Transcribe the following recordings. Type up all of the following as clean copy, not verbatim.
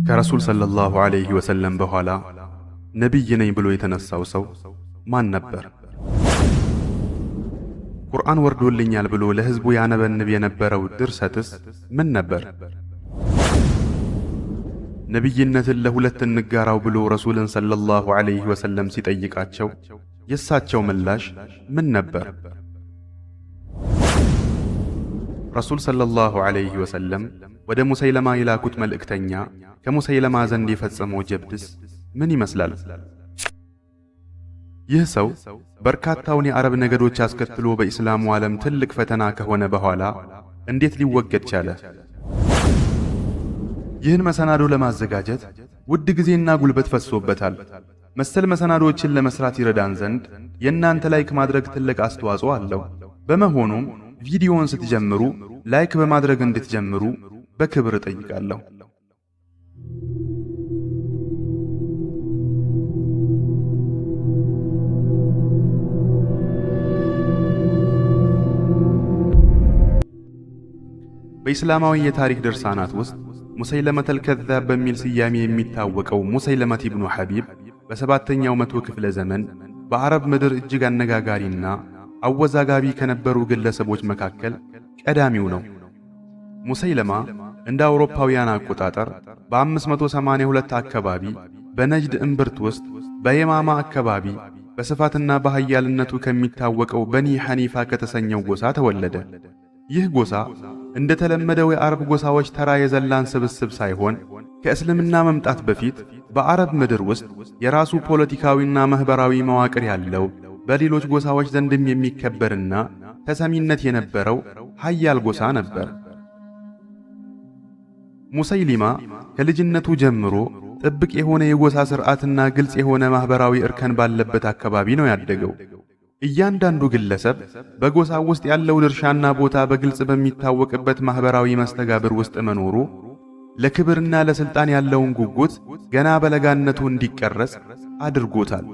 ከረሱል ሰለላሁ ዐለይሂ ወሰለም በኋላ ነቢይ ነኝ ብሎ የተነሳው ሰው ማን ነበር? ቁርአን ወርዶልኛል ብሎ ለሕዝቡ ያነበንብ የነበረው ድርሰትስ ምን ነበር? ነቢይነትን ለሁለት እንጋራው ብሎ ረሱልን ሰለላሁ ዐለይሂ ወሰለም ሲጠይቃቸው የእሳቸው ምላሽ ምን ነበር? ረሱል ሰለላሁ ዐለይሂ ወሰለም ወደ ሙሰይለማ የላኩት መልእክተኛ ከሙሰይለማ ዘንድ የፈጸመው ጀብድስ ምን ይመስላል? ይህ ሰው በርካታውን የአረብ ነገዶች አስከትሎ በኢስላሙ ዓለም ትልቅ ፈተና ከሆነ በኋላ እንዴት ሊወገድ ቻለ? ይህን መሰናዶ ለማዘጋጀት ውድ ጊዜና ጉልበት ፈሶበታል። መሰል መሰናዶዎችን ለመስራት ይረዳን ዘንድ የእናንተ ላይክ ማድረግ ትልቅ አስተዋጽኦ አለው። በመሆኑም ቪዲዮውን ስትጀምሩ ላይክ በማድረግ እንድትጀምሩ በክብር እጠይቃለሁ። በኢስላማዊ የታሪክ ድርሳናት ውስጥ ሙሰይለመተል ከዛብ በሚል ስያሜ የሚታወቀው ሙሰይለመት ኢብኑ ሐቢብ በሰባተኛው መቶ ክፍለ ዘመን በአረብ ምድር እጅግ አነጋጋሪና አወዛጋቢ ከነበሩ ግለሰቦች መካከል ቀዳሚው ነው። ሙሰይለማ እንደ አውሮፓውያን አቆጣጠር በ582 አካባቢ በነጅድ እምብርት ውስጥ በየማማ አካባቢ በስፋትና በኃያልነቱ ከሚታወቀው በኒ ሐኒፋ ከተሰኘው ጎሳ ተወለደ። ይህ ጎሳ እንደተለመደው የአረብ ጎሳዎች ተራ የዘላን ስብስብ ሳይሆን ከእስልምና መምጣት በፊት በአረብ ምድር ውስጥ የራሱ ፖለቲካዊና ማህበራዊ መዋቅር ያለው በሌሎች ጎሳዎች ዘንድም የሚከበርና ተሰሚነት የነበረው ኃያል ጎሳ ነበር። ሙሰይሊማ ከልጅነቱ ጀምሮ ጥብቅ የሆነ የጎሳ ሥርዓትና ግልጽ የሆነ ማህበራዊ እርከን ባለበት አካባቢ ነው ያደገው። እያንዳንዱ ግለሰብ በጎሳው ውስጥ ያለው ድርሻና ቦታ በግልጽ በሚታወቅበት ማህበራዊ መስተጋብር ውስጥ መኖሩ ለክብርና ለስልጣን ያለውን ጉጉት ገና በለጋነቱ እንዲቀረጽ አድርጎታል።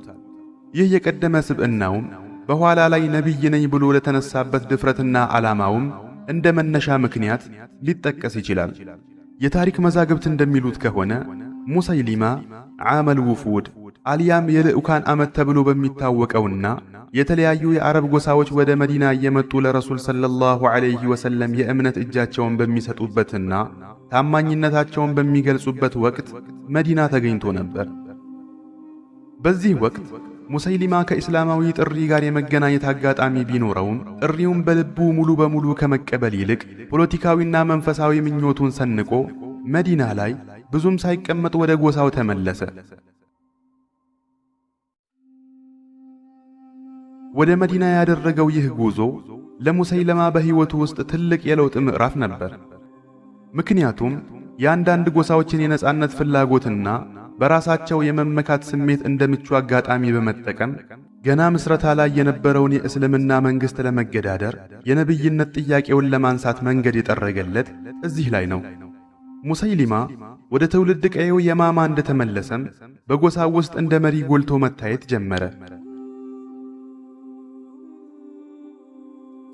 ይህ የቀደመ ስብዕናውም በኋላ ላይ ነቢይ ነኝ ብሎ ለተነሳበት ድፍረትና ዓላማውም እንደ መነሻ ምክንያት ሊጠቀስ ይችላል። የታሪክ መዛግብት እንደሚሉት ከሆነ ሙሰይሊማ ዓመል ውፉድ አልያም የልዑካን ዓመት ተብሎ በሚታወቀውና የተለያዩ የአረብ ጎሳዎች ወደ መዲና እየመጡ ለረሱል ሰለላሁ ዐለይሂ ወሰለም የእምነት እጃቸውን በሚሰጡበትና ታማኝነታቸውን በሚገልጹበት ወቅት መዲና ተገኝቶ ነበር። በዚህ ወቅት ሙሰይሊማ ከኢስላማዊ ጥሪ ጋር የመገናኘት አጋጣሚ ቢኖረውም ጥሪውን በልቡ ሙሉ በሙሉ ከመቀበል ይልቅ ፖለቲካዊና መንፈሳዊ ምኞቱን ሰንቆ መዲና ላይ ብዙም ሳይቀመጥ ወደ ጎሳው ተመለሰ። ወደ መዲና ያደረገው ይህ ጉዞ ለሙሰይለማ በሕይወቱ ውስጥ ትልቅ የለውጥ ምዕራፍ ነበር። ምክንያቱም የአንዳንድ ጎሳዎችን የነጻነት ፍላጎትና በራሳቸው የመመካት ስሜት እንደ ምቹ አጋጣሚ በመጠቀም ገና ምስረታ ላይ የነበረውን የእስልምና መንግሥት ለመገዳደር የነብይነት ጥያቄውን ለማንሳት መንገድ የጠረገለት እዚህ ላይ ነው። ሙሰይሊማ ወደ ትውልድ ቀዬው የማማ እንደተመለሰም በጎሳው ውስጥ እንደ መሪ ጎልቶ መታየት ጀመረ።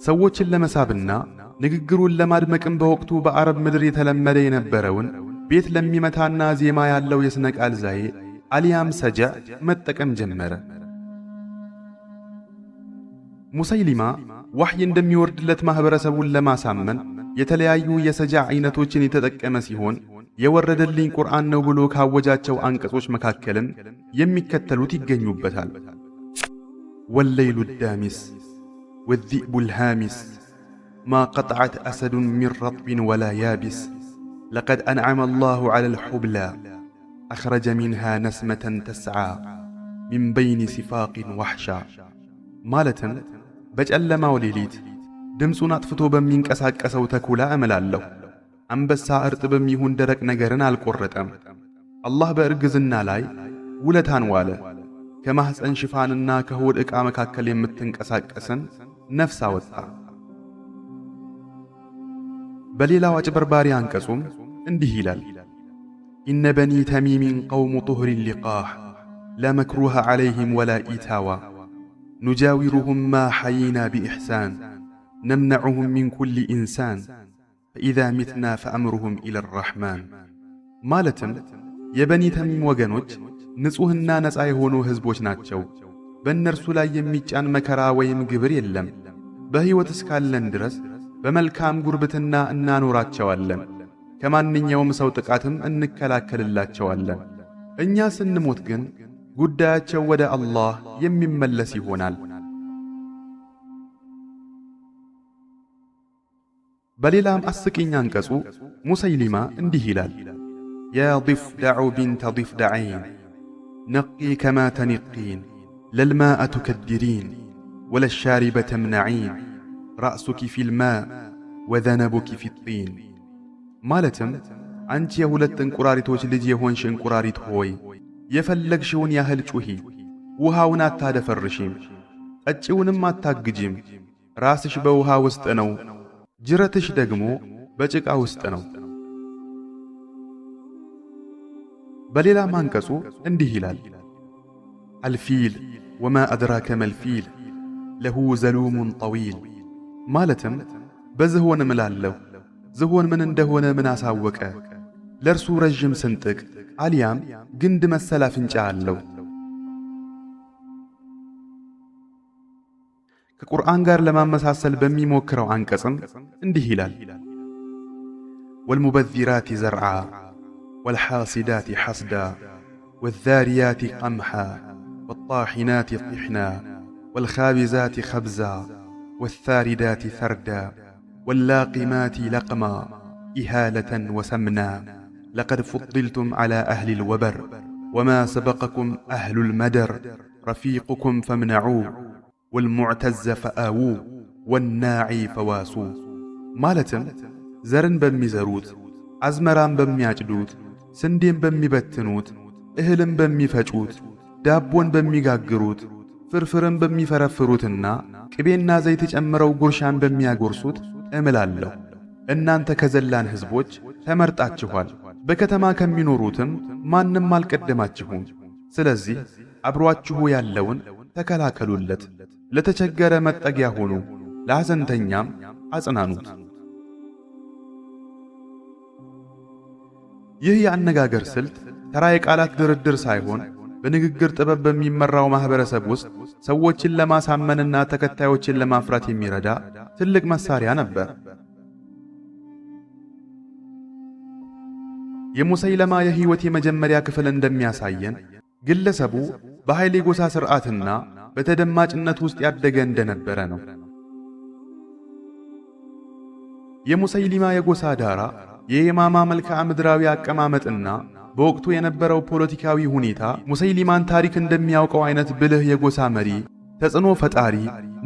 ሰዎችን ለመሳብና ንግግሩን ለማድመቅም በወቅቱ በአረብ ምድር የተለመደ የነበረውን ቤት ለሚመታና ዜማ ያለው የስነ ቃል ዛዬ አልያም ሰጃዕ መጠቀም ጀመረ። ሙሰይሊማ ወህይ እንደሚወርድለት ማህበረሰቡን ለማሳመን የተለያዩ የሰጃዕ አይነቶችን የተጠቀመ ሲሆን የወረደልኝ ቁርአን ነው ብሎ ካወጃቸው አንቀጾች መካከልም የሚከተሉት ይገኙበታል። ወለይሉ ዳሚስ ወዚእቡ ልሃሚስ ማ ቀጥዐት አሰዱን ሚን ረጥብን ወላ ያቢስ لقد أنعم الله على الحبلى أخرج منها نسمة تسعى من بين سفاق وحشا مالتن بجألما وليليت دمسون أطفتو بمين كساكسو تكولا أمل الله أنبسا أرتبم يهون درك نجرن على القرطم الله بأرجزنا لاي ولتان واله كما حسن شفاننا كهول إقامك كلمة متنكساكسن نفسا وطا بليلا وجبرباري አንቀጹም እንዲህ ይላል። إن بني تميم قوم طهر اللقاح لا مكروه عليهم ولا إتاوى نجاورهم ما حيينا بإحسان نمنعهم من كل إنسان فإذا متنا فأمرهم إلى الرحمن ማለትም የበኒ ተሚም ወገኖች ንጹሕና ነፃ የሆኑ ሕዝቦች ናቸው። በእነርሱ ላይ የሚጫን መከራ ወይም ግብር የለም። በሕይወት እስካለን ድረስ በመልካም ጉርብትና እናኖራቸዋለን። ከማንኛውም ሰው ጥቃትም እንከላከልላቸዋለን። እኛ ስንሞት ግን ጉዳያቸው ወደ አላህ የሚመለስ ይሆናል። በሌላም አስቂኝ አንቀጹ ሙሰይሊማ እንዲህ ይላል፣ ያ ضفدع بنت ضفدعين نقي كما تنقين للماء تكدرين ولا الشارب تمنعين رأسك في الماء وذنبك في الطين ማለትም አንቺ የሁለት እንቁራሪቶች ልጅ የሆንሽ እንቁራሪት ሆይ የፈለግሽውን ያህል ጩኺ፣ ውሃውን አታደፈርሺም፣ ጠጪውንም አታግጂም። ራስሽ በውሃ ውስጥ ነው፣ ጅረትሽ ደግሞ በጭቃ ውስጥ ነው። በሌላ አንቀጹ እንዲህ ይላል፣ አልፊል ወማ አድራከ መልፊል ለሁ ዘሉሙን ጠዊል ማለትም በዝሆን እምላለሁ፣ ዝሆን ምን እንደሆነ ምን አሳወቀ፣ ለእርሱ ረዥም ስንጥቅ አልያም ግንድ መሰል አፍንጫ አለው። ከቁርአን ጋር ለማመሳሰል በሚሞክረው አንቀጽም እንዲህ ይላል፣ ወልሙበዚራቲ ዘርዓ ወልሓሲዳቲ ሐስዳ ወዛሪያቲ ቀምሓ ወጣሒናቲ ጢሕና ወልኻቢዛቲ ኸብዛ ወሳሪዳቲ ሰርዳ ወላቂማቲ ለቅማ ኢሃለተን ወሰምና لقد فضلتم على أهل الوبر وما سبقكم أهل المدر رفيقكم فامنعوا والمعتز فآووا والناعي فواسوا مالتم زرن بميزروت أزمران بمياجدوت سندين بميبتنوت إهلن بميفجوت دابون بميغاقروت فرفرن بميفرفروتنا كبيننا زيتج أمرو قرشان بمياقرسوت أملالو እናንተ ከዘላን ሕዝቦች ተመርጣችኋል። በከተማ ከሚኖሩትም ማንም አልቀደማችሁም። ስለዚህ አብሯችሁ ያለውን ተከላከሉለት፣ ለተቸገረ መጠጊያ ሆኑ፣ ለሐዘንተኛም አጽናኑት። ይህ የአነጋገር ስልት ተራ የቃላት ድርድር ሳይሆን በንግግር ጥበብ በሚመራው ማህበረሰብ ውስጥ ሰዎችን ለማሳመንና ተከታዮችን ለማፍራት የሚረዳ ትልቅ መሳሪያ ነበር። የሙሰይለማ የሕይወት የመጀመሪያ ክፍል እንደሚያሳየን ግለሰቡ በኃይል የጎሳ ሥርዓትና በተደማጭነት ውስጥ ያደገ እንደነበረ ነው። የሙሰይሊማ የጎሳ ዳራ የየማማ መልክዓ ምድራዊ አቀማመጥና በወቅቱ የነበረው ፖለቲካዊ ሁኔታ ሙሰይሊማን ታሪክ እንደሚያውቀው አይነት ብልህ የጎሳ መሪ፣ ተጽዕኖ ፈጣሪ፣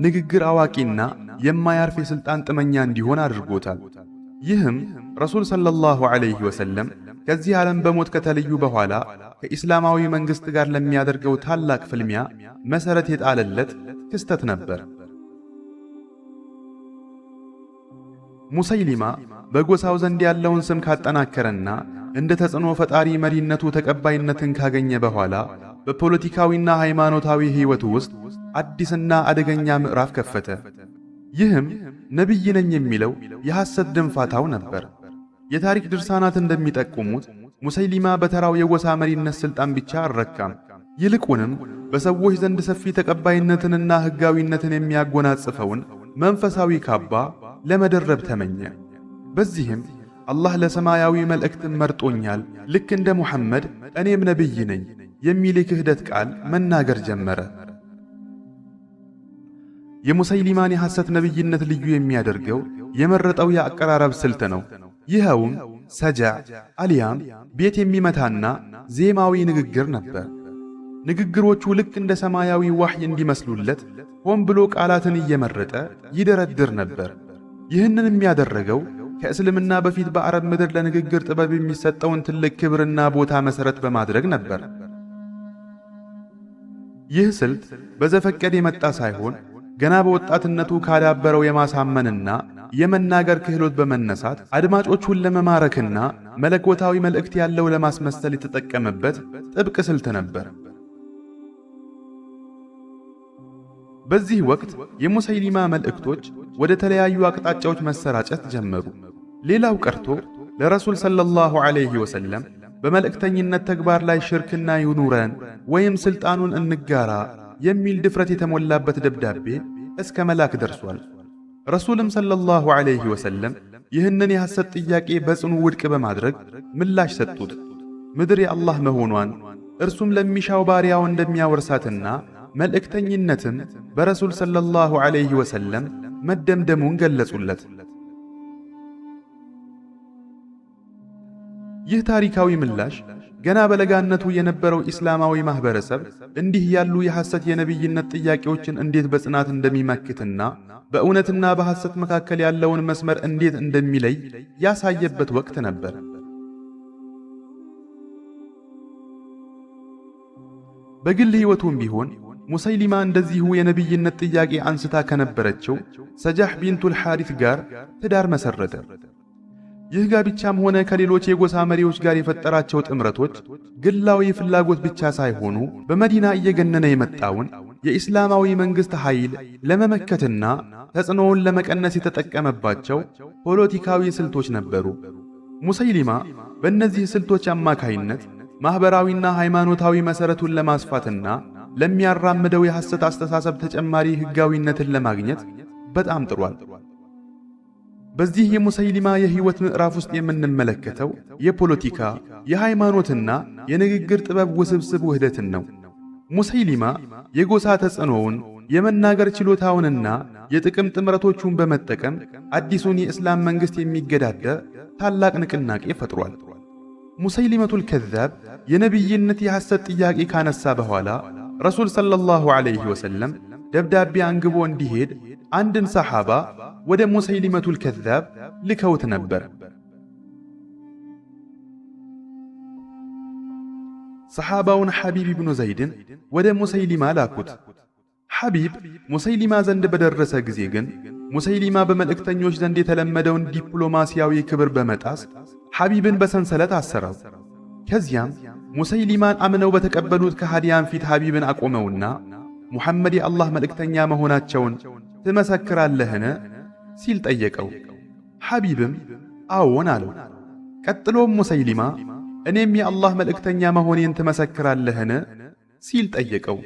ንግግር አዋቂና የማያርፍ የሥልጣን ጥመኛ እንዲሆን አድርጎታል። ይህም ረሱል ሰለላሁ ዐለይሂ ወሰለም ከዚህ ዓለም በሞት ከተለዩ በኋላ ከኢስላማዊ መንግሥት ጋር ለሚያደርገው ታላቅ ፍልሚያ መሠረት የጣለለት ክስተት ነበር። ሙሰይሊማ በጎሳው ዘንድ ያለውን ስም ካጠናከረና እንደ ተጽዕኖ ፈጣሪ መሪነቱ ተቀባይነትን ካገኘ በኋላ በፖለቲካዊና ሃይማኖታዊ ሕይወቱ ውስጥ አዲስና አደገኛ ምዕራፍ ከፈተ። ይህም ነቢይ ነኝ የሚለው የሐሰት ድንፋታው ነበር። የታሪክ ድርሳናት እንደሚጠቁሙት ሙሰይሊማ በተራው የጎሳ መሪነት ሥልጣን ብቻ አልረካም። ይልቁንም በሰዎች ዘንድ ሰፊ ተቀባይነትንና ሕጋዊነትን የሚያጎናጽፈውን መንፈሳዊ ካባ ለመደረብ ተመኘ። በዚህም አላህ ለሰማያዊ መልእክትን መርጦኛል፣ ልክ እንደ ሙሐመድ እኔም ነቢይ ነኝ የሚል የክህደት ቃል መናገር ጀመረ። የሙሰይሊማን የሐሰት ነቢይነት ልዩ የሚያደርገው የመረጠው የአቀራረብ ስልት ነው። ይኸውም ሰጃዕ አልያም ቤት የሚመታና ዜማዊ ንግግር ነበር። ንግግሮቹ ልክ እንደ ሰማያዊ ዋህይ እንዲመስሉለት ሆን ብሎ ቃላትን እየመረጠ ይደረድር ነበር። ይህንን የሚያደረገው ከእስልምና በፊት በአረብ ምድር ለንግግር ጥበብ የሚሰጠውን ትልቅ ክብርና ቦታ መሠረት በማድረግ ነበር። ይህ ስልት በዘፈቀድ የመጣ ሳይሆን ገና በወጣትነቱ ካዳበረው የማሳመንና የመናገር ክህሎት በመነሳት አድማጮቹን ለመማረክና መለኮታዊ መልእክት ያለው ለማስመሰል የተጠቀመበት ጥብቅ ስልት ነበር። በዚህ ወቅት የሙሰይሊማ መልእክቶች ወደ ተለያዩ አቅጣጫዎች መሰራጨት ጀመሩ። ሌላው ቀርቶ ለረሱል ሰለላሁ ዐለይሂ ወሰለም በመልእክተኝነት ተግባር ላይ ሽርክና ይኑረን ወይም ስልጣኑን እንጋራ የሚል ድፍረት የተሞላበት ደብዳቤ እስከ መላክ ደርሷል። ረሱልም ሰለላሁ ዐለይሂ ወሰለም ይህንን የሐሰት ጥያቄ በጽኑ ውድቅ በማድረግ ምላሽ ሰጡት። ምድር የአላህ መሆኗን እርሱም ለሚሻው ባሪያው እንደሚያወርሳትና መልእክተኝነትም በረሱል ሰለላሁ ዐለይሂ ወሰለም መደምደሙን ገለጹለት። ይህ ታሪካዊ ምላሽ ገና በለጋነቱ የነበረው ኢስላማዊ ማህበረሰብ እንዲህ ያሉ የሐሰት የነብይነት ጥያቄዎችን እንዴት በጽናት እንደሚመክትና በእውነትና በሐሰት መካከል ያለውን መስመር እንዴት እንደሚለይ ያሳየበት ወቅት ነበር። በግል ሕይወቱም ቢሆን ሙሰይሊማ እንደዚሁ የነብይነት ጥያቄ አንስታ ከነበረችው ሰጃህ ቢንቱል ሐሪት ጋር ትዳር መሰረተ። ይህ ጋብቻም ሆነ ከሌሎች የጎሳ መሪዎች ጋር የፈጠራቸው ጥምረቶች ግላዊ ፍላጎት ብቻ ሳይሆኑ በመዲና እየገነነ የመጣውን የኢስላማዊ መንግስት ኃይል ለመመከትና ተጽዕኖውን ለመቀነስ የተጠቀመባቸው ፖለቲካዊ ስልቶች ነበሩ። ሙሰይሊማ በእነዚህ ስልቶች አማካይነት ማህበራዊና ሃይማኖታዊ መሰረቱን ለማስፋትና ለሚያራምደው የሐሰት አስተሳሰብ ተጨማሪ ህጋዊነትን ለማግኘት በጣም ጥሯል። በዚህ የሙሰይሊማ የህይወት ምዕራፍ ውስጥ የምንመለከተው የፖለቲካ፣ የሃይማኖትና የንግግር ጥበብ ውስብስብ ውህደትን ነው። ሙሰይሊማ የጎሳ ተጽዕኖውን፣ የመናገር ችሎታውንና የጥቅም ጥምረቶቹን በመጠቀም አዲሱን የእስላም መንግስት የሚገዳደር ታላቅ ንቅናቄ ፈጥሯል። ሙሰይሊመቱል ከዛብ የነብይነት የሐሰት ጥያቄ ካነሳ በኋላ ረሱል ሰለላሁ ዐለይሂ ወሰለም ደብዳቤ አንግቦ እንዲሄድ አንድን ሰሓባ ወደ ሙሰይሊመቱል ከዛብ ልከውት ነበር። ሰሓባውን ሐቢብ ኢብኑ ዘይድን ወደ ሙሰይሊማ ላኩት። ሐቢብ ሙሰይሊማ ዘንድ በደረሰ ጊዜ ግን ሙሰይሊማ በመልእክተኞች ዘንድ የተለመደውን ዲፕሎማሲያዊ ክብር በመጣስ ሐቢብን በሰንሰለት አሰረው። ከዚያም ሙሰይሊማን አምነው በተቀበሉት ከሃዲያን ፊት ሐቢብን አቆመውና ሙሐመድ የአላህ መልእክተኛ መሆናቸውን ትመሰክራለህን ሲል ጠየቀው። ሐቢብም አዎን አለው። ቀጥሎም ሙሰይሊማ እኔም የአላህ መልእክተኛ መሆኔን ትመሰክራለህን ሲል ጠየቀው።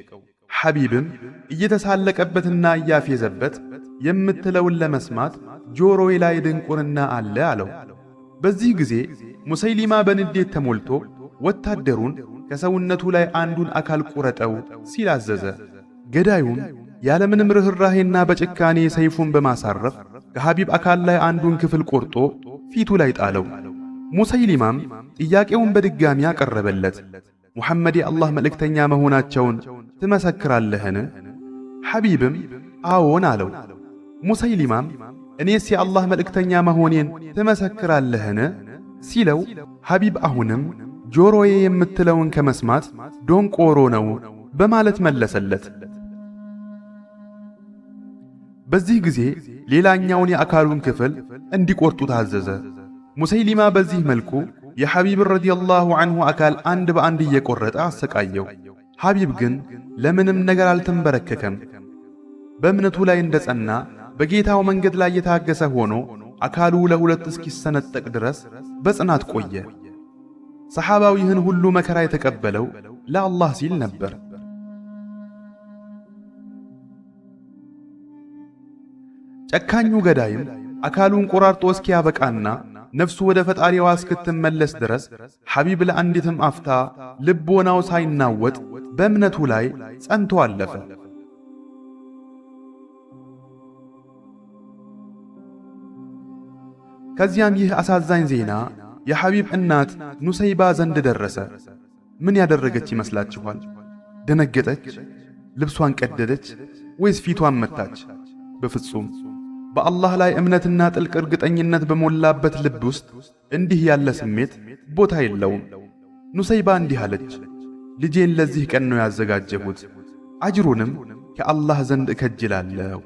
ሐቢብም እየተሳለቀበትና እያፌዘበት የምትለውን ለመስማት ጆሮዬ ላይ ድንቁርና አለ አለው። በዚህ ጊዜ ሙሰይሊማ በንዴት ተሞልቶ ወታደሩን ከሰውነቱ ላይ አንዱን አካል ቁረጠው ሲል አዘዘ። ገዳዩም ያለምንም ርኅራሄና በጭካኔ ሰይፉን በማሳረፍ ከሐቢብ አካል ላይ አንዱን ክፍል ቆርጦ ፊቱ ላይ ጣለው። ሙሰይሊማም ጥያቄውን በድጋሚ አቀረበለት። ሙሐመድ የአላህ መልእክተኛ መሆናቸውን ትመሰክራለህን? ሐቢብም አዎን አለው። ሙሰይሊማም እኔስ የአላህ መልእክተኛ መሆኔን ትመሰክራለህን ሲለው ሐቢብ አሁንም ጆሮዬ የምትለውን ከመስማት ዶንቆሮ ነው በማለት መለሰለት። በዚህ ጊዜ ሌላኛውን የአካሉን ክፍል እንዲቆርጡ ታዘዘ። ሙሰይሊማ በዚህ መልኩ የሐቢብ ረዲየላሁ ዐንሁ አካል አንድ በአንድ እየቆረጠ አሰቃየው። ሐቢብ ግን ለምንም ነገር አልተንበረከከም። በእምነቱ ላይ እንደጸና በጌታው መንገድ ላይ የታገሰ ሆኖ አካሉ ለሁለት እስኪሰነጠቅ ድረስ በጽናት ቆየ። ሰሓባው ይህን ሁሉ መከራ የተቀበለው ለአላህ ሲል ነበር። ጨካኙ ገዳይም አካሉን ቆራርጦ እስኪያበቃና ነፍሱ ወደ ፈጣሪዋ እስክትመለስ ድረስ ሐቢብ ለአንዲትም አፍታ ልቦናው ሳይናወጥ በእምነቱ ላይ ጸንቶ አለፈ። ከዚያም ይህ አሳዛኝ ዜና የሐቢብ እናት ኑሰይባ ዘንድ ደረሰ። ምን ያደረገች ይመስላችኋል? ደነገጠች? ልብሷን ቀደደች? ወይስ ፊቷን መታች? በፍጹም። በአላህ ላይ እምነትና ጥልቅ እርግጠኝነት በሞላበት ልብ ውስጥ እንዲህ ያለ ስሜት ቦታ የለውም። ኑሰይባ እንዲህ አለች፣ ልጄን ለዚህ ቀን ነው ያዘጋጀሁት፣ አጅሩንም ከአላህ ዘንድ እከጅላለሁ።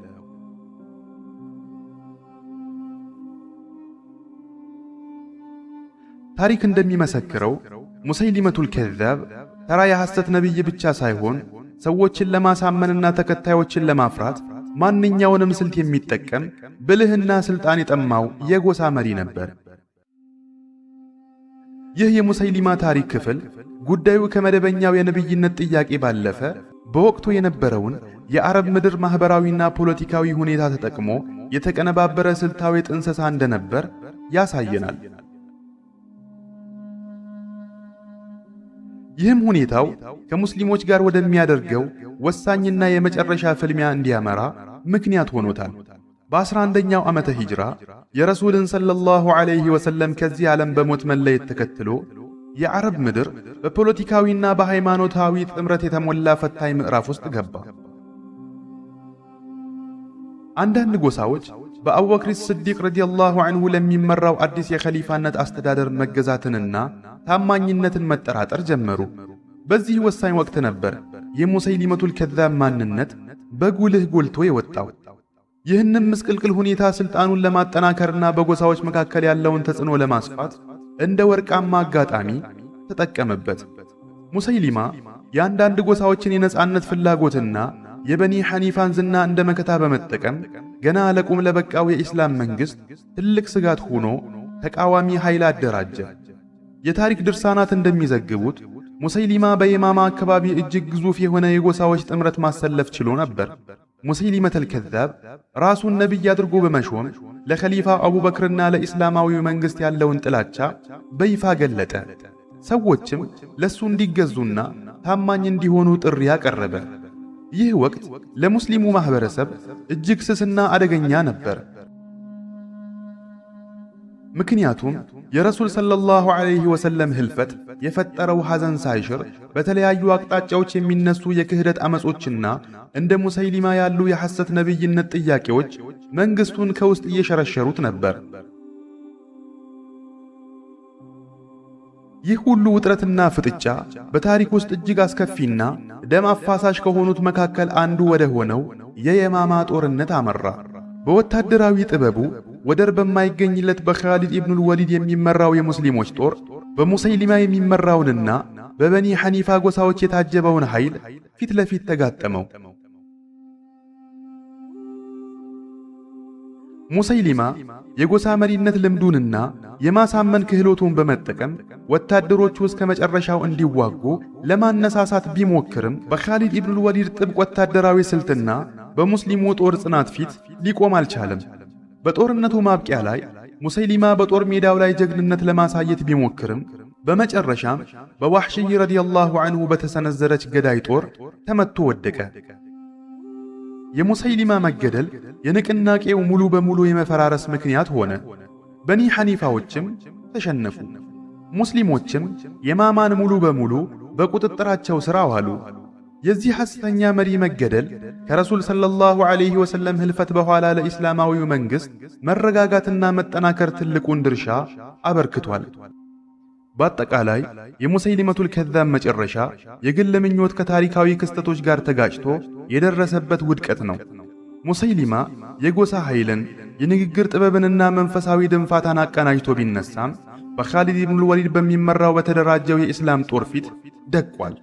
ታሪክ እንደሚመሰክረው ሙሰይሊመቱል ከዛብ ተራ የሐሰት ነቢይ ብቻ ሳይሆን ሰዎችን ለማሳመንና ተከታዮችን ለማፍራት ማንኛውንም ስልት የሚጠቀም ብልህና ስልጣን የጠማው የጎሳ መሪ ነበር። ይህ የሙሰይሊማ ታሪክ ክፍል ጉዳዩ ከመደበኛው የነብይነት ጥያቄ ባለፈ በወቅቱ የነበረውን የአረብ ምድር ማህበራዊና ፖለቲካዊ ሁኔታ ተጠቅሞ የተቀነባበረ ስልታዊ ጥንሰሳ እንደነበር ያሳየናል። ይህም ሁኔታው ከሙስሊሞች ጋር ወደሚያደርገው ወሳኝና የመጨረሻ ፍልሚያ እንዲያመራ ምክንያት ሆኖታል። በ11ኛው ዓመተ ሂጅራ የረሱልን ሰለላሁ ዐለይሂ ወሰለም ከዚህ ዓለም በሞት መለየት ተከትሎ የአረብ ምድር በፖለቲካዊና በሃይማኖታዊ ጥምረት የተሞላ ፈታኝ ምዕራፍ ውስጥ ገባ። አንዳንድ ጎሳዎች በአቡበክር ስዲቅ ረዲየላሁ ዐንሁ ለሚመራው አዲስ የኸሊፋነት አስተዳደር መገዛትንና ታማኝነትን መጠራጠር ጀመሩ። በዚህ ወሳኝ ወቅት ነበር የሙሰይሊመቱል ከዛብ ማንነት በጉልህ ጎልቶ የወጣው። ይህንም ምስቅልቅል ሁኔታ ስልጣኑን ለማጠናከርና በጎሳዎች መካከል ያለውን ተጽዕኖ ለማስፋት እንደ ወርቃማ አጋጣሚ ተጠቀመበት። ሙሰይሊማ የአንዳንድ ጎሳዎችን የነጻነት ፍላጎትና የበኒ ሐኒፋን ዝና እንደ መከታ በመጠቀም ገና ለቁም ለበቃው የኢስላም መንግሥት ትልቅ ስጋት ሆኖ ተቃዋሚ ኃይል አደራጀ። የታሪክ ድርሳናት እንደሚዘግቡት ሙሰይሊማ በየማማ አካባቢ እጅግ ግዙፍ የሆነ የጎሳዎች ጥምረት ማሰለፍ ችሎ ነበር። ሙሰይሊመቱል ከዛብ ራሱን ነቢይ አድርጎ በመሾም ለኸሊፋ አቡበክርና ለኢስላማዊው መንግሥት ያለውን ጥላቻ በይፋ ገለጠ። ሰዎችም ለሱ እንዲገዙና ታማኝ እንዲሆኑ ጥሪ ያቀረበ። ይህ ወቅት ለሙስሊሙ ማህበረሰብ እጅግ ስስና አደገኛ ነበር። ምክንያቱም የረሱል ሰለላሁ ዐለይሂ ወሰለም ህልፈት የፈጠረው ሐዘን ሳይሽር በተለያዩ አቅጣጫዎች የሚነሱ የክህደት አመጾችና እንደ ሙሰይሊማ ያሉ የሐሰት ነብይነት ጥያቄዎች መንግስቱን ከውስጥ እየሸረሸሩት ነበር። ይህ ሁሉ ውጥረትና ፍጥጫ በታሪክ ውስጥ እጅግ አስከፊና ደም አፋሳሽ ከሆኑት መካከል አንዱ ወደ ሆነው የየማማ ጦርነት አመራ። በወታደራዊ ጥበቡ ወደር በማይገኝለት በኻሊድ ኢብኑል ወሊድ የሚመራው የሙስሊሞች ጦር በሙሰይሊማ የሚመራውንና በበኒ ሐኒፋ ጎሳዎች የታጀበውን ኃይል ፊት ለፊት ተጋጠመው። ሙሰይሊማ የጎሳ መሪነት ልምዱንና የማሳመን ክህሎቱን በመጠቀም ወታደሮቹ እስከ መጨረሻው እንዲዋጉ ለማነሳሳት ቢሞክርም በኻሊድ ኢብኑል ወሊድ ጥብቅ ወታደራዊ ስልትና በሙስሊሙ ጦር ጽናት ፊት ሊቆም አልቻለም። በጦርነቱ ማብቂያ ላይ ሙሰይሊማ በጦር ሜዳው ላይ ጀግንነት ለማሳየት ቢሞክርም በመጨረሻም በዋህሽይ ረዲየላሁ ዐንሁ በተሰነዘረች ገዳይ ጦር ተመቶ ወደቀ። የሙሰይሊማ መገደል የንቅናቄው ሙሉ በሙሉ የመፈራረስ ምክንያት ሆነ። በኒ ሐኒፋዎችም ተሸነፉ። ሙስሊሞችም የማማን ሙሉ በሙሉ በቁጥጥራቸው ሥር አዋሉ። የዚህ ሐሰተኛ መሪ መገደል ከረሱል ሰለላሁ ዐለይሂ ወሰለም ህልፈት በኋላ ለኢስላማዊው መንግሥት መረጋጋትና መጠናከር ትልቁን ድርሻ አበርክቷል። በአጠቃላይ የሙሰይሊመቱል ከዛብ መጨረሻ የግል ምኞት ከታሪካዊ ክስተቶች ጋር ተጋጭቶ የደረሰበት ውድቀት ነው። ሙሰይሊማ የጎሳ ኃይልን፣ የንግግር ጥበብንና መንፈሳዊ ድንፋታን አቀናጅቶ ቢነሳም በኻሊድ ኢብኑል ወሊድ በሚመራው በተደራጀው የኢስላም ጦር ፊት ደቋል።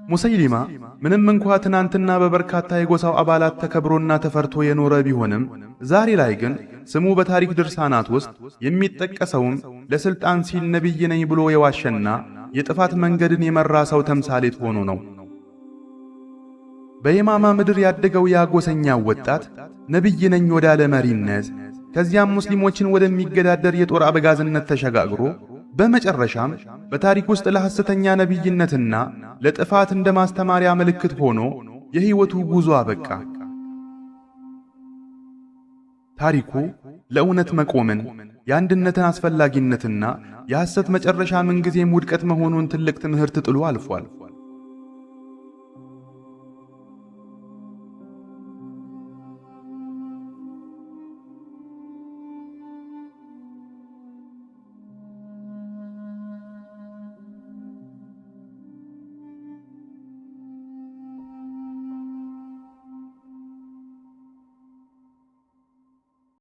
ሙሰይሊማ ምንም እንኳ ትናንትና በበርካታ የጎሳው አባላት ተከብሮና ተፈርቶ የኖረ ቢሆንም ዛሬ ላይ ግን ስሙ በታሪክ ድርሳናት ውስጥ የሚጠቀሰውም ለስልጣን ሲል ነቢይ ነኝ ብሎ የዋሸና የጥፋት መንገድን የመራ ሰው ተምሳሌት ሆኖ ነው። በየማማ ምድር ያደገው ያጎሰኛው ወጣት ነቢይ ነኝ ወዳለ መሪነት ከዚያም ሙስሊሞችን ወደሚገዳደር የጦር አበጋዝነት ተሸጋግሮ በመጨረሻም በታሪክ ውስጥ ለሐሰተኛ ነቢይነትና ለጥፋት እንደ ማስተማሪያ ምልክት ሆኖ የሕይወቱ ጉዞ አበቃ። ታሪኩ ለእውነት መቆምን፣ የአንድነትን አስፈላጊነትና የሐሰት መጨረሻ ምንጊዜም ውድቀት መሆኑን ትልቅ ትምህርት ጥሎ አልፏል።